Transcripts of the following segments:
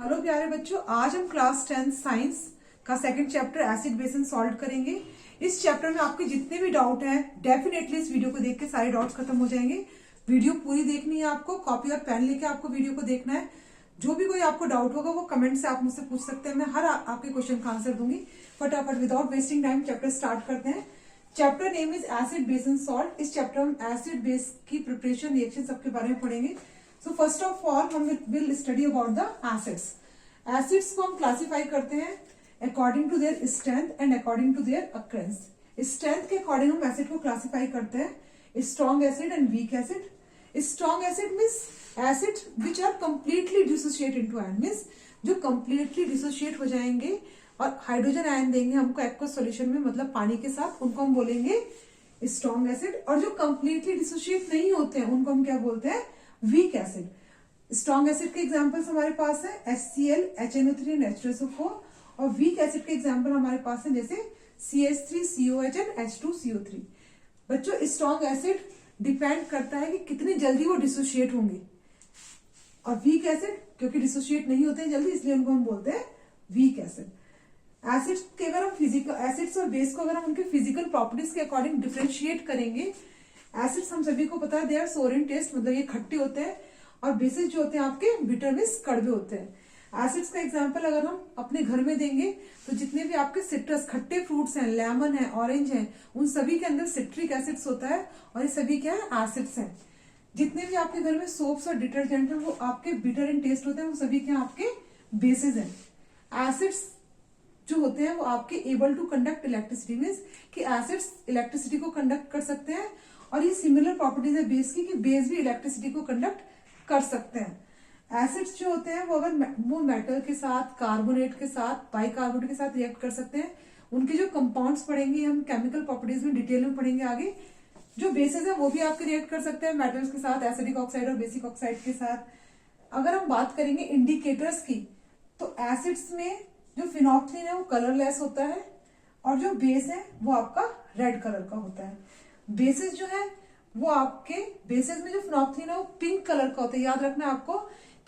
Hello प्यारे बच्चों, आज हम क्लास 10 साइंस का second chapter acid base and salt करेंगे। इस चैप्टर में आपके जितने भी डाउट हैं डेफिनेटली इस वीडियो को देख के सारे डाउट्स खत्म हो जाएंगे। वीडियो पूरी देखनी है आपको, कॉपी और पेन लेके आपको वीडियो को देखना है। जो भी कोई आपको डाउट होगा वो कमेंट से आप मुझसे पूछ सकते हैं, मैं हर आपके क्वेश्चन का आंसर दूंगी। फटाफट without wasting time chapter start करते हैं। Chapter name is acid base and salt. इस चैप्टर में एसिड बेस की प्रिपरेशन, रिएक्शन सबके बारे में पढ़ेंगे। सो फर्स्ट ऑफ ऑल हम will study about the acids. Acids को हम क्लासिफाई करते हैं according to their strength and according to their occurrence. Strength के अकॉर्डिंग हम एसिड को क्लासिफाई करते हैं strong acid and weak acid. Strong acid means acid which are completely dissociate into ion, means जो कंप्लीटली डिसोसिएट हो जाएंगे और hydrogen ion देंगे हमको एक्वस सॉल्यूशन में, मतलब पानी के साथ, उनको हम बोलेंगे स्ट्रॉन्ग एसिड। और जो कंप्लीटली डिसोसिएट नहीं होते हैं उनको हम क्या बोलते हैं, वीक एसिड। स्ट्रॉन्ग एसिड के एग्जांपल्स हमारे पास है HCl, HNO3 एंड H2SO4। और वीक एसिड के एग्जांपल हमारे पास है जैसे CH3COH एंड H2CO3। बच्चों, स्ट्रॉन्ग एसिड डिपेंड करता है कि कितनी जल्दी वो डिसोशिएट होंगे, और वीक एसिड क्योंकि डिसोशिएट नहीं होते हैं जल्दी, इसलिए उनको हम बोलते हैं वीक एसिड। एसिड्स के अगर हम फिजिकल एसिड्स और बेस को अगर हम उनके फिजिकल प्रॉपर्टीज के अकॉर्डिंग डिफरेंशिएट करेंगे, एसिड्स हम सभी को पता है दे आर सोर इन टेस्ट, मतलब ये खट्टे होते हैं, और बेसिस जो होते हैं आपके बिटर मीन्स कड़वे होते हैं। एसिड्स का एग्जांपल अगर हम अपने घर में देंगे तो जितने भी आपके सिट्रस खट्टे फ्रूट्स हैं, लेमन है, ऑरेंज है, उन सभी के अंदर सिट्रिक एसिड्स होता है, और ये सभी क्या है, एसिड्स हैं। जितने भी आपके घर में सोप्स और डिटर्जेंट है वो आपके बिटर इन टेस्ट होते हैं, वो सभी क्या आपके बेसिस हैं। एसिड्स जो होते हैं वो आपके able to conduct electricity, means कि एसिड्स इलेक्ट्रिसिटी को कंडक्ट कर सकते हैं, और ये सिमिलर प्रॉपर्टीज है बेस की कि बेस भी इलेक्ट्रिसिटी को कंडक्ट कर सकते हैं। एसिड्स जो होते हैं वो अगर वो मेटल के साथ, कार्बोनेट के साथ, बाइकार्बोनेट के साथ रिएक्ट कर सकते हैं। उनके जो कंपाउंड्स पढ़ेंगे हम केमिकल प्रॉपर्टीज में डिटेल में पढ़ेंगे आगे। जो बेसिस है वो भी आपके रिएक्ट कर सकते हैं मेटल्स के साथ, एसिडिक ऑक्साइड और बेसिक ऑक्साइड के साथ। अगर हम बात करेंगे इंडिकेटर्स की, तो एसिड्स में जो फिनोल्फथलीन है वो कलरलेस होता है, और जो बेस है वो आपका रेड कलर का होता है। बेसिस जो है वो आपके बेसिस में जो फिनोल्फथलीन है वो पिंक कलर का होता है। याद रखना है आपको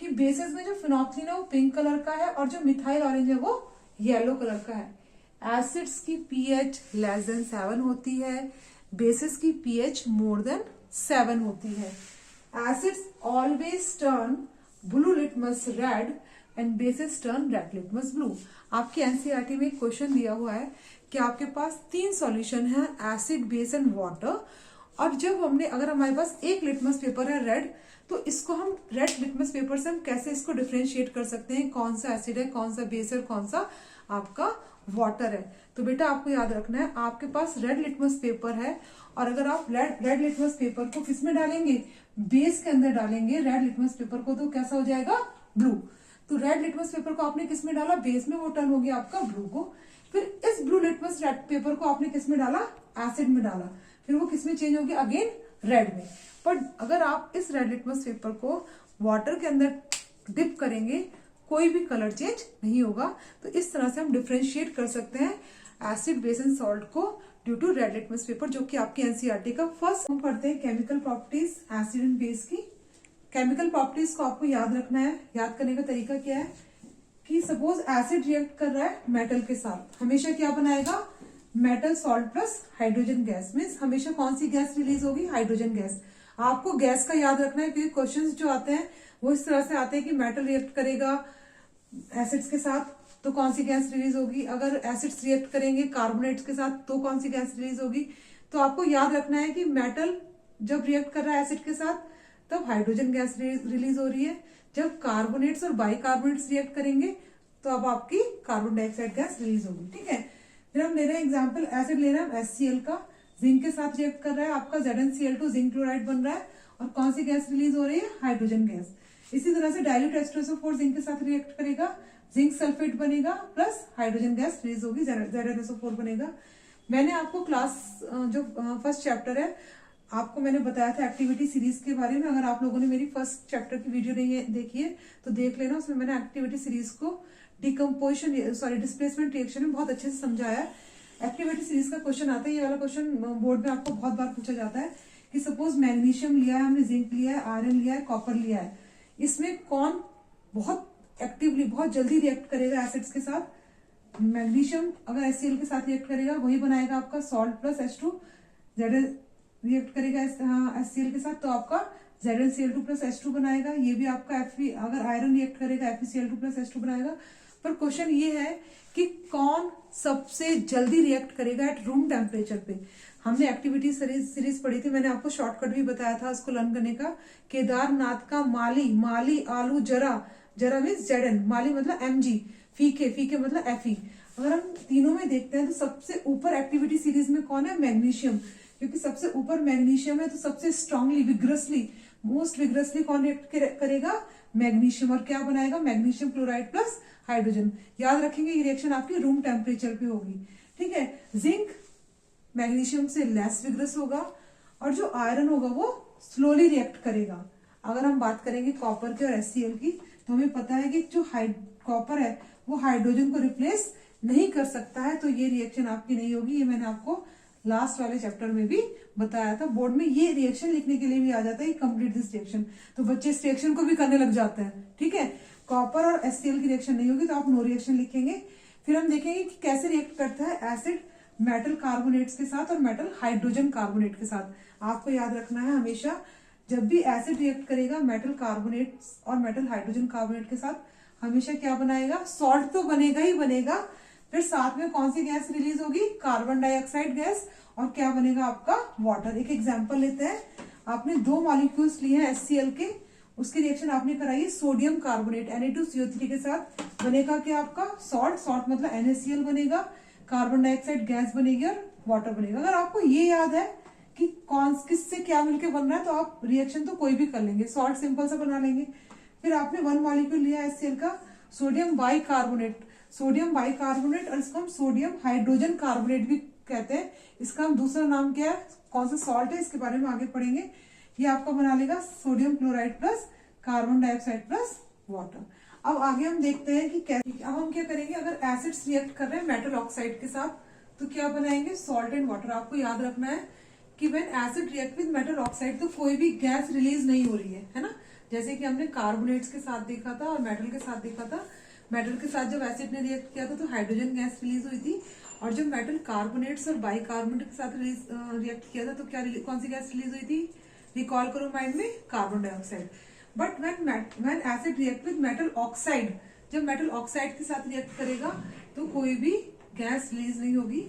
कि बेसिस में जो फिनोल्फथलीन है वो पिंक कलर का है, और जो मिथाइल ऑरेंज है वो येलो कलर का है। एसिड्स की pH लेस देन 7 होती है, बेसिस की pH मोर देन 7 होती है। Acids always turn blue litmus red and bases turn red litmus blue. आपकी एनसीईआरटी में एक क्वेश्चन दिया हुआ है कि आपके पास 3 सॉल्यूशन है, एसिड, बेस एंड वाटर, और जब हमने अगर हमारे पास एक लिटमस पेपर है रेड, तो इसको हम रेड लिटमस पेपर से हम कैसे इसको डिफरेंशिएट कर सकते हैं, कौन सा एसिड है, कौन सा बेस है, कौन सा आपका वाटर है। तो बेटा आपको याद रखना है, आपके पास रेड लिटमस पेपर है, और अगर आप रेड लिटमस पेपर को किस में डालेंगे, बेस के अंदर डालेंगे रेड लिटमस पेपर को, तो कैसा हो जाएगा, ब्लू। तो रेड लिटमस पेपर को आपने किस में डाला, बेस में, वो टर्न हो गया आपका ब्लू को। फिर इस ब्लू लिटमस पेपर को आपने किस में डाला, एसिड में डाला, फिर वो किस में चेंज हो गया, अगेन रेड में। पर अगर आप इस रेड लिटमस पेपर को वाटर के अंदर डिप करेंगे, कोई भी कलर चेंज नहीं होगा। तो इस तरह से हम डिफरेंशिएट कर सकते हैं एसिड, बेस एंड सॉल्ट को due to red litmus paper, जो कि आपकी एनसीईआरटी का फर्स्ट। हम पढ़ते हैं chemical properties acid and base की। केमिकल प्रॉपर्टीज को आपको याद रखना है। याद करने का तरीका क्या है कि सपोज एसिड रिएक्ट कर रहा है मेटल के साथ, हमेशा क्या बनाएगा, metal salt plus hydrogen gas, means हमेशा कौन सी गैस रिलीज होगी, हाइड्रोजन गैस। आपको गैस का याद रखना है क्योंकि क्वेश्चंस जो आते हैं वो इस तरह से आते हैं कि मेटल रिएक्ट करेगा एसिड्स के साथ तो कौन सी गैस रिलीज होगी, अगर एसिड्स रिएक्ट करेंगे कार्बोनेट्स के साथ तो कौन सी गैस रिलीज होगी। तो आपको याद रखना है कि मेटल जब रिएक्ट कर रहा है एसिड के साथ तब हाइड्रोजन गैस रिलीज हो रही है, जब कार्बोनेट्स और बाइकार्बोनेट्स रिएक्ट करेंगे तो अब आपकी कार्बन डाइऑक्साइड गैस रिलीज होगी। ठीक है, फिर हम ले रहे हैं एग्जाम्पल, एसिड ले रहे हैं HCl का, जिंक के साथ रिएक्ट कर रहा है, आपका ZnCl2 जिंक क्लोराइड बन रहा है, और कौन सी गैस रिलीज हो रही है, हाइड्रोजन गैस। इसी तरह से डाइल्यूट H2SO4 जिंक के साथ रिएक्ट करेगा, जिंक सल्फेट बनेगा प्लस हाइड्रोजन गैस रिलीज होगी, ZnSO4 बनेगा। मैंने आपको क्लास जो फर्स्ट चैप्टर है आपको मैंने बताया था एक्टिविटी सीरीज के बारे में। अगर आप लोगों ने मेरी फर्स्ट चैप्टर की वीडियो नहीं देखी है तो देख लेना, उसमें मैंने एक्टिविटी सीरीज को डिस्प्लेसमेंट रिएक्शन में बहुत अच्छे से समझाया है। एक्टिविटी सीरीज का क्वेश्चन आता है, ये वाला क्वेश्चन बोर्ड में आपको बहुत बार पूछा जाता है कि सपोज मैग्नीशियम लिया है हमने, जिंक लिया है, आयरन लिया है, कॉपर लिया है, इसमें कौन बहुत एक्टिवली बहुत जल्दी रिएक्ट करेगा एसिड्स के साथ। मैग्नीशियम अगर HCl के साथ रिएक्ट करेगा वही बनाएगा आपका salt plus H2। Zn react करेगा HCl के साथ तो आपका ZnCl2 प्लस H2 बनाएगा। ये भी आपका Fe, अगर आयरन रिएक्ट करेगा FeCl2 प्लस H2 बनाएगा। पर क्वेश्चन ये है कि कौन सबसे जल्दी रिएक्ट करेगा एट रूम टेम्परेचर पे। हमने एक्टिविटी सीरीज पढ़ी थी, मैंने आपको शॉर्टकट भी बताया था उसको लर्न करने का। केदारनाथ का माली, माली आलू जरा, जरा मीन्स Zn, माली मतलब Mg, फीके, फीके मतलब Fe। अगर हम तीनों में देखते हैं तो सबसे ऊपर एक्टिविटी सीरीज में कौन है? मैग्नीशियम, क्योंकि सबसे ऊपर मैग्नीशियम है तो सबसे स्ट्रांगली विग्रसली मोस्ट विग्रसली कौन रिएक्ट करेगा? मैग्नीशियम। और क्या बनाएगा? Magnesium chloride plus hydrogen. याद रखेंगे ये रिएक्शन आपकी रूम टेम्परेचर पे होगी, ठीक है। जिंक मैग्नीशियम से लेस विग्रस होगा और जो आयरन होगा वो स्लोली रिएक्ट करेगा। अगर हम बात करेंगे कॉपर के और HCl की तो हमें पता है कि जो कॉपर है वो हाइड्रोजन को रिप्लेस नहीं कर सकता है, तो ये रिएक्शन आपकी नहीं होगी। ये मैंने आपको लास्ट वाले चैप्टर में भी बताया था। बोर्ड में ये रिएक्शन लिखने के लिए भी आ जाता है कंप्लीट दिस रिएक्शन, तो बच्चे इस रिएक्शन को भी करने लग जाते हैं, ठीक है। कॉपर और HCl की रिएक्शन नहीं होगी तो आप नो रिएक्शन लिखेंगे। फिर हम देखेंगे कि कैसे रिएक्ट करता है एसिड मेटल कार्बोनेट्स के साथ और मेटल हाइड्रोजन कार्बोनेट के साथ। आपको याद रखना है हमेशा जब भी एसिड रिएक्ट करेगा मेटल कार्बोनेट्स और मेटल हाइड्रोजन कार्बोनेट के साथ, हमेशा क्या बनाएगा? सॉल्ट तो बनेगा ही बनेगा, फिर साथ में कौन सी गैस रिलीज होगी? Carbon dioxide gas. और क्या बनेगा आपका? वाटर। एक एग्जांपल लेते हैं। आपने 2 मॉलिक्यूल्स लिए हैं HCl के, उसकी रिएक्शन आपने कराई है सोडियम कार्बोनेट Na2CO3 के साथ, बनेगा क्या आपका? सॉल्ट। सॉल्ट मतलब NaCl बनेगा, कार्बन डाइऑक्साइड गैस बनेगी और वाटर बनेगा। अगर आपको ये याद है कि कौन किससे क्या मिलकर बन रहा है तो आप रिएक्शन तो कोई भी कर लेंगे, सॉल्ट सिंपल सा बना लेंगे। फिर आपने 1 मॉलिक्यूल लिया HCl का, सोडियम बाइकार्बोनेट, सोडियम बाइकार्बोनेट और इसको हम सोडियम हाइड्रोजन कार्बोनेट भी कहते हैं। इसका हम दूसरा नाम क्या है? कौन सा सॉल्ट है इसके बारे में आगे पढ़ेंगे। ये आपका बना लेगा sodium chloride plus carbon dioxide plus water. अब आगे हम देखते हैं कि कैसे। अब हम क्या करेंगे? अगर एसिड्स रिएक्ट कर रहे हैं मेटल ऑक्साइड के साथ तो क्या बनाएंगे? Salt and water. आपको याद रखना है कि when acid react with metal oxide तो कोई भी गैस रिलीज नहीं हो रही है ना। जैसे कि हमने कार्बोनेट्स के साथ देखा था और मेटल के साथ देखा था। मेटल के साथ जब एसिड ने रिएक्ट किया था तो हाइड्रोजन गैस रिलीज हुई थी, और जब मेटल कार्बोनेट्स और बाइकार्बोनेट के साथ रिएक्ट किया था तो क्या कौन सी गैस रिलीज हुई थी? रिकॉल करो माइंड में, carbon dioxide. But when acid react with metal oxide, जब मेटल ऑक्साइड के साथ रिएक्ट करेगा तो कोई भी गैस रिलीज नहीं होगी।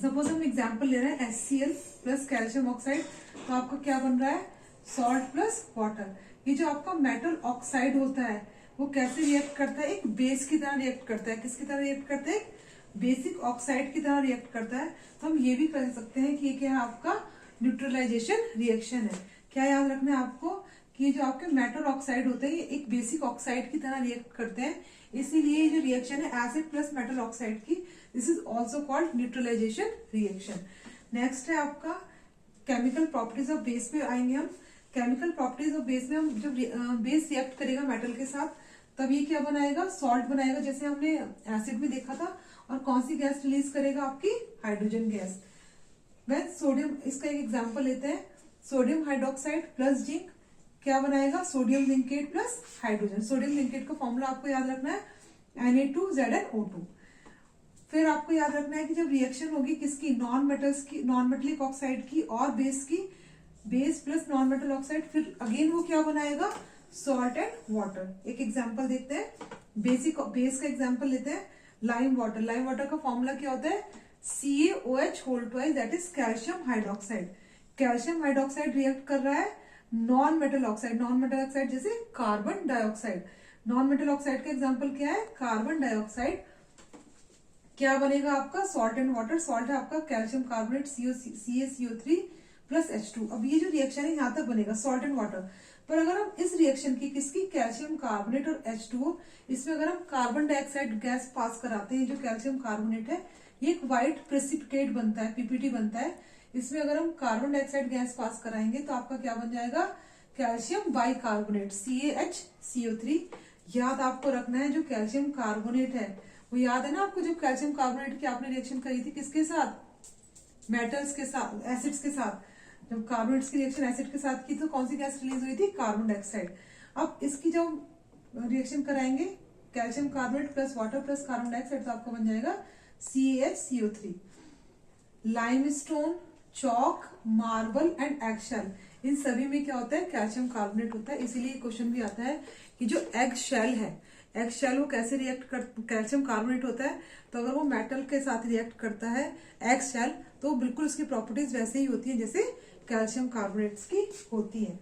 सपोज हम एग्जांपल ले रहे हैं HCl प्लस कैल्शियम ऑक्साइड, तो आपका क्या बन रहा है? Salt plus water. ये जो आपका मेटल ऑक्साइड होता है वो कैसे रिएक्ट करता है? एक बेस की तरह रिएक्ट करता है। किसकी तरह रिएक्ट करता है? बेसिक ऑक्साइड की तरह रिएक्ट करता है। तो हम ये भी कह सकते हैं कि ये क्या है? आपका न्यूट्रलाइजेशन रिएक्शन है। क्या याद रखना है आपको कि जो आपके मेटल ऑक्साइड होते हैं ये एक बेसिक ऑक्साइड की तरह रिएक्ट करते हैं, इसीलिए ये जो रिएक्शन है एसिड प्लस मेटल ऑक्साइड की, this is also called neutralisation reaction. Next है आपका केमिकल प्रॉपर्टीज ऑफ बेस पे आएंगे हम। केमिकल प्रॉपर्टीज ऑफ बेस में हम जब बेस रिएक्ट करेगा मेटल के साथ तब ये क्या बनाएगा? सॉल्ट बनाएगा, जैसे हमने एसिड में देखा था। और कौन सी गैस रिलीज करेगा? आपकी हाइड्रोजन गैस। वेन सोडियम, इसका एक एग्जांपल लेते हैं। सोडियम हाइड्रोक्साइड प्लस जिंक क्या बनाएगा? Sodium zincate plus hydrogen. Sodium zincate का फॉर्मूला आपको याद रखना है Na2ZnO2। फिर आपको याद रखना है कि जब रिएक्शन होगी किसकी? नॉन मेटल्स की, नॉन मेटलिक ऑक्साइड की और बेस की, base plus non metal oxide, फिर अगेन वो क्या बनाएगा? Salt and water. एक एग्जांपल देखते हैं, बेसिक बेस का एग्जांपल लेते हैं, लाइम वाटर। लाइम वाटर का फॉर्मूला क्या होता है? CaOH2 that is calcium hydroxide. Calcium hydroxide react कर रहा है non metal oxide, non metal oxide जैसे carbon dioxide. Non metal oxide का एग्जांपल क्या है? Carbon dioxide. क्या बनेगा आपका? Salt and water. सॉल्ट है आपका calcium carbonate CaCO3 plus H2। अब ये जो रिएक्शन है यहाँ तक बनेगा सॉल्ट एंड वाटर। पर अगर हम इस रिएक्शन की किसकी? कैल्शियम कार्बोनेट और H2O, इसमें अगर हम कार्बन डाइऑक्साइड गैस पास कराते हैं, जो कैल्शियम कार्बोनेट है ये एक व्हाइट प्रेसिपिटेट बनता है, PPT बनता है। इसमें अगर हम कार्बन डाइऑक्साइड गैस पास कराएंगे तो आपका क्या बन जाएगा? Calcium bicarbonate CaHCO3। याद आपको रखना है जो कैल्शियम कार्बोनेट है वो याद है ना आपको, जब कैल्शियम कार्बोनेट की आपने रिएक्शन करी थी किसके साथ? मेटल्स के साथ, एसिड्स के साथ। जब कार्बोनेट्स की रिएक्शन एसिड के साथ की तो कौन सी गैस रिलीज हुई थी? Carbon dioxide. अब इसकी जब रिएक्शन कराएंगे calcium carbonate plus water plus carbon dioxide, तो आपका बन जाएगा CaHCO3। Limestone, chalk, marble and eggshell, इन सभी में क्या होता है, कैल्शियम कार्बोनेट होता है। इसीलिए क्वेश्चन भी आता है कि जो एग शेल है, एग शेल वो कैसे रिएक्ट कर, कैल्शियम कार्बोनेट होता है, तो अगर वो मेटल के साथ रिएक्ट करता है एग शेल, तो बिल्कुल उसकी प्रॉपर्टीज वैसे ही होती है जैसे कैल्शियम कार्बोनेट्स की होती है।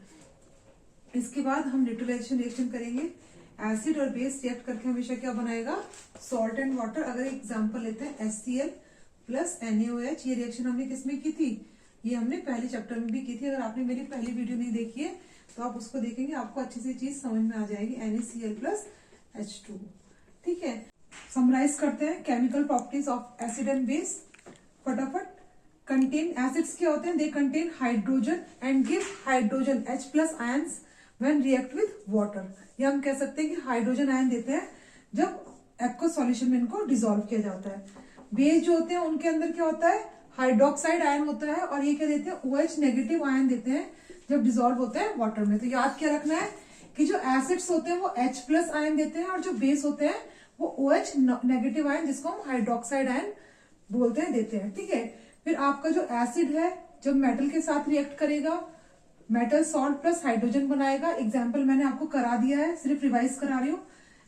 इसके बाद हम न्यूट्रलाइजेशन रिएक्शन करेंगे। एसिड और बेस रिएक्ट करके हमेशा क्या बनाएगा, सॉल्ट एंड वाटर। अगर एग्जांपल लेते हैं HCl प्लस NaOH, ये रिएक्शन हमने किसमें की थी, ये हमने पहले चैप्टर में भी की थी। अगर आपने मेरी पहली वीडियो नहीं देखी है तो आप उसको देखेंगे, आपको अच्छे से चीज समझ में आ जाएगी। NaCl प्लस H2, ठीक है। समराइज करते हैं chemical properties of acid and base फटाफट। कंटेन, एसिड्स क्या होते हैं, they contain hydrogen and give hydrogen H plus ions when react with water. ये हम कह सकते हैं कि हाइड्रोजन आयन देते हैं जब एक्वस सॉल्यूशन में इनको डिसॉल्व किया जाता है। बेस जो होते हैं उनके अंदर क्या होता है, हाइड्रोक्साइड आयन होता है, और ये क्या देते हैं, OH नेगेटिव आयन देते हैं जब डिसॉल्व होते हैं वाटर में। तो याद क्या रखना है कि जो एसिड्स होते हैं वो H प्लस आयन देते हैं, और जो बेस होते हैं वो OH नेगेटिव आयन, जिसको हम हाइड्रोक्साइड आयन बोलते हैं, देते हैं, ठीक है। फिर आपका जो एसिड है जब मेटल के साथ रिएक्ट करेगा, मेटल सॉल्ट प्लस हाइड्रोजन बनाएगा। एग्जाम्पल मैंने आपको करा दिया है, सिर्फ रिवाइज करा रही हूँ।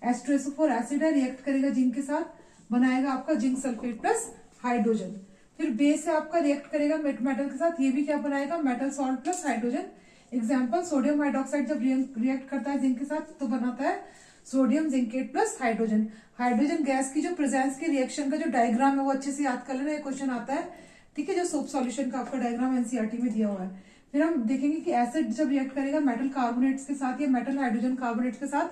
H2SO4 एसिड है, रिएक्ट करेगा जिंक के साथ, बनाएगा आपका जिंक सल्फेट प्लस हाइड्रोजन। फिर बेस है आपका, रिएक्ट करेगा मेटल के साथ, ये भी क्या बनाएगा, metal salt plus hydrogen. Example sodium hydroxide जब रिएक्ट करता है जिंक के साथ तो बनाता है sodium zincate plus hydrogen. Hydrogen gas की जो प्रेजेंस के रिएक्शन का जो डायग्राम है वो अच्छे से याद कर लेना, ये क्वेश्चन आता है, ठीक है, जो सोप सॉल्यूशन का आपका डायग्राम एनसीईआरटी में दिया हुआ है। फिर हम देखेंगे कि एसिड जब रिएक्ट करेगा मेटल कार्बोनेट्स के साथ या मेटल हाइड्रोजन कार्बोनेट्स के साथ,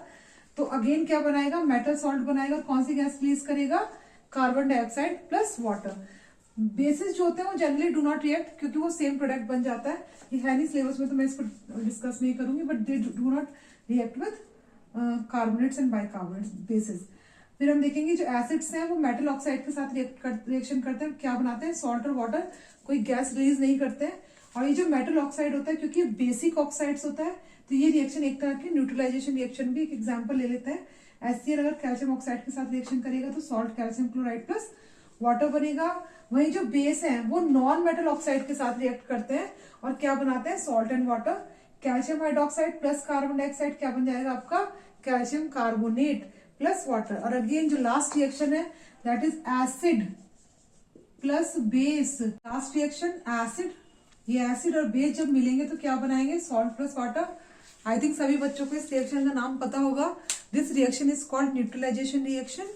तो अगेन क्या बनाएगा, मेटल सॉल्ट बनाएगा। कौन सी गैस रिलीज करेगा, carbon dioxide plus water. Basis जो होते हैं वो जनरली डू नॉट रिएक्ट, क्योंकि वो सेम प्रोडक्ट बन जाता है। ये है नहीं सिलेबस में तो मैं इसको डिस्कस नहीं करूंगी, but they do not react with carbonates and bicarbonates basis. फिर हम देखेंगे जो एसिड्स हैं वो मेटल ऑक्साइड के साथ रिएक्शन करते हैं, क्या बनाते हैं, सॉल्ट और वाटर, कोई गैस रिलीज नहीं करते हैं। और ये जो मेटल ऑक्साइड होता है, क्योंकि बेसिक ऑक्साइड्स होता है, तो ये रिएक्शन एक तरह की न्यूट्रलाइजेशन रिएक्शन भी। एक एग्जांपल ले लेते हैं, HCl अगर कैल्शियम ऑक्साइड के साथ रिएक्शन करेगा तो salt calcium chloride plus water बनेगा। वहीं जो बेस है वो नॉन मेटल ऑक्साइड के साथ रिएक्ट करते हैं और क्या बनाते हैं, salt and water. Calcium hydroxide plus carbon dioxide क्या बन जाएगा आपका, कैल्शियम कार्बोनेट प्लस वाटर। और अगेन जो लास्ट रिएक्शन है that is acid plus base. Last reaction acid, ये एसिड और बेस जब मिलेंगे तो क्या बनाएंगे, salt plus water. I think सभी बच्चों को इस रिएक्शन का नाम पता होगा। This reaction is called neutralisation reaction,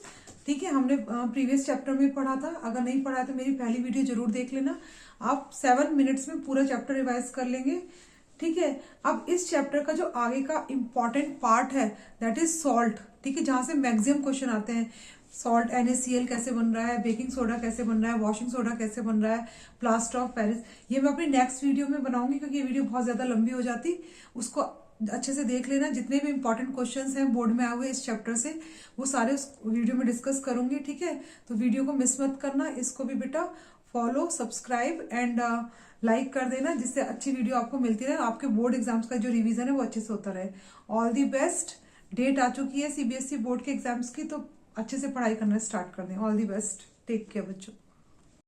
ठीक है। हमने प्रीवियस चैप्टर में पढ़ा था, अगर नहीं पढ़ा तो मेरी पहली वीडियो जरूर देख लेना। आप 7 मिनट्स में पूरा चैप्टर रिवाइज कर लेंगे, ठीक है। अब इस चैप्टर का जो आगे का इंपॉर्टेंट पार्ट है दैट इज सॉल्ट, ठीक है, जहां से मैक्सिमम क्वेश्चन आते हैं। सॉल्ट NaCl कैसे बन रहा है, बेकिंग सोडा कैसे बन रहा है, वॉशिंग सोडा कैसे बन रहा है, प्लास्टर ऑफ पेरिस, ये मैं अपनी नेक्स्ट वीडियो में बनाऊंगी क्योंकि ये वीडियो बहुत ज्यादा लंबी हो जाती। उसको अच्छे से देख लेना, जितने भी इंपॉर्टेंट क्वेश्चंस हैं बोर्ड में आए हुए इस चैप्टर से वो सारे उस वीडियो में डिस्कस करूंगी, ठीक है। तो वीडियो को मिस मत करना, इसको भी बेटा फॉलो, सब्सक्राइब एंड लाइक कर देना, जिससे अच्छी वीडियो आपको मिलती रहे, आपके बोर्ड एग्जाम्स का जो रिवीजन है वो अच्छे से होता रहे। All the best. डेट आ चुकी है CBSE बोर्ड के एग्जाम्स की, तो अच्छे से पढ़ाई करना स्टार्ट कर दें। All the best, take care बच्चों।